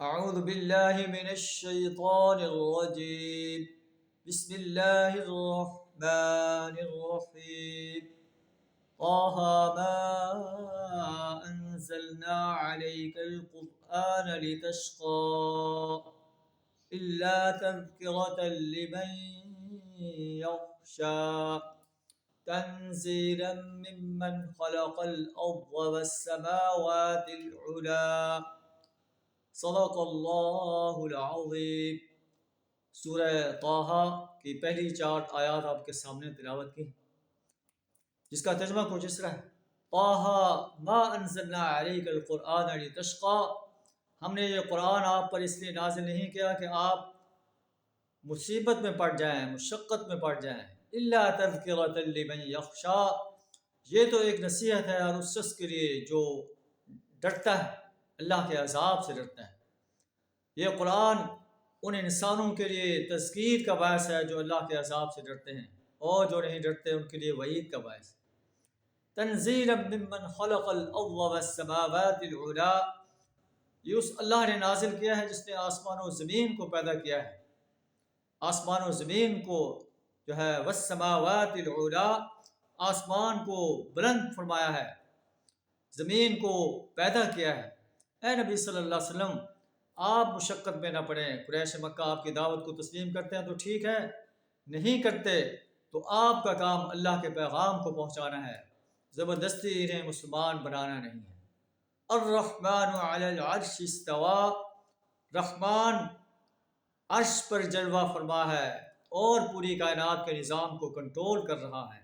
أعوذ بالله من الشيطان الرجيم. بسم الله الرحمن الرحيم. طه ما أنزلنا عليك القرآن لتشقى إلا تذكرة لمن يخشى تنزيلا ممن خلق الأرض والسماوات العلى صدق اللہ العظیم۔ سورہ طٰہٰ کی پہلی 4 آیات آپ کے سامنے تلاوت کی، جس کا ترجمہ کچھ اس طرح ہے: طٰہٰ ما انزلنا علیک القرآن لتشقى، ہم نے یہ قرآن آپ پر اس لیے نازل نہیں کیا کہ آپ مصیبت میں پڑ جائیں، مشقت میں پڑ جائیں، الا تذکرۃ لمن یخشی، یہ تو ایک نصیحت ہے اور اس شخص کے لیے جو ڈرتا ہے، اللہ کے عذاب سے ڈرتا ہے۔ یہ قرآن ان انسانوں کے لیے تذکیر کا باعث ہے جو اللہ کے عذاب سے ڈرتے ہیں، اور جو نہیں ڈرتے ان کے لیے وعید کا باعث ہے۔ تنزیلا ممن خلق الارض والسماوات العلی، یہ اس اللہ نے نازل کیا ہے جس نے آسمان و زمین کو پیدا کیا ہے، آسمان و زمین کو جو ہے والسماوات العلی، آسمان کو بلند فرمایا ہے، زمین کو پیدا کیا ہے۔ اے نبی صلی اللہ علیہ وسلم، آپ مشقت میں نہ پڑیں۔ قریش مکہ آپ کی دعوت کو تسلیم کرتے ہیں تو ٹھیک ہے، نہیں کرتے تو آپ کا کام اللہ کے پیغام کو پہنچانا ہے، زبردستی انہیں مسلمان بنانا نہیں ہے۔ الرحمن علی العرش استوى، رحمان عرش پر جلوہ فرما ہے اور پوری کائنات کے نظام کو کنٹرول کر رہا ہے،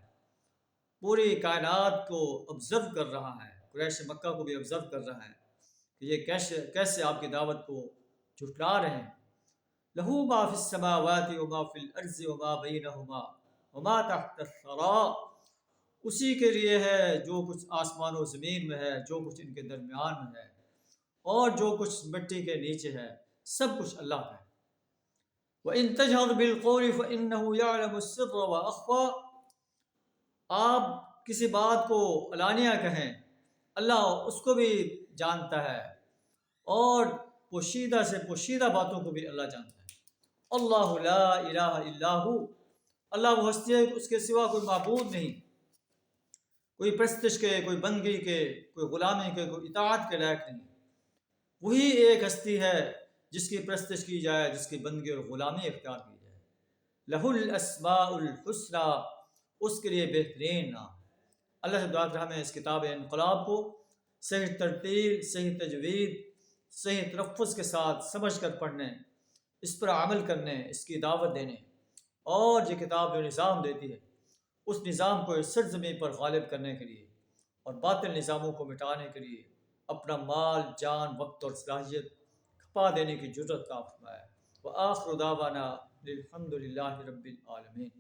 پوری کائنات کو آبزرو کر رہا ہے، قریش مکہ کو بھی آبزرو کر رہا ہے کہ یہ کیسے آپ کی دعوت کو جھٹلا رہے ہیں۔ لہو ما فی السماوات وما فی الارض وما بینہما وما تحت الثری، اسی کے لیے ہے جو کچھ آسمان و زمین میں ہے، جو کچھ ان کے درمیان میں ہے، اور جو کچھ مٹی کے نیچے ہے، سب کچھ اللہ کا ہے۔ وَإِن تَجْهَرْ بِالْقَوْلِ فَإِنَّهُ يَعْلَمُ السِّرَّ وَأَخْفَى، آپ کسی بات کو علانیہ کہیں، اللہ اس کو بھی جانتا ہے، اور پوشیدہ سے پوشیدہ باتوں کو بھی اللہ جانتا ہے۔ اللہ لا الہ الا ہو، اللہ وہ ہستی ہے کہ اس کے سوا کوئی معبود نہیں، کوئی پرستش کے، کوئی بندگی کے، کوئی غلامی کے، کوئی اطاعت کے لائق نہیں۔ وہی ایک ہستی ہے جس کی پرستش کی جائے، جس کی بندگی اور غلامی اختیار کی جائے۔ لہ الاسماء الحسنی، اس کے لیے بہترین نام۔ اللہ سے دعا کہ ہمیں اس کتاب انقلاب کو صحیح ترتیل، صحیح تجوید، صحیح تلفظ کے ساتھ سمجھ کر پڑھنے، اس پر عمل کرنے، اس کی دعوت دینے، اور یہ کتاب جو نظام دیتی ہے اس نظام کو اس سرزمین پر غالب کرنے کے لیے اور باطل نظاموں کو مٹانے کے لیے اپنا مال، جان، وقت اور صلاحیت کھپا دینے کی جرأت کا فرمایا۔ وآخر دعوانا الحمد للہ رب العالمین۔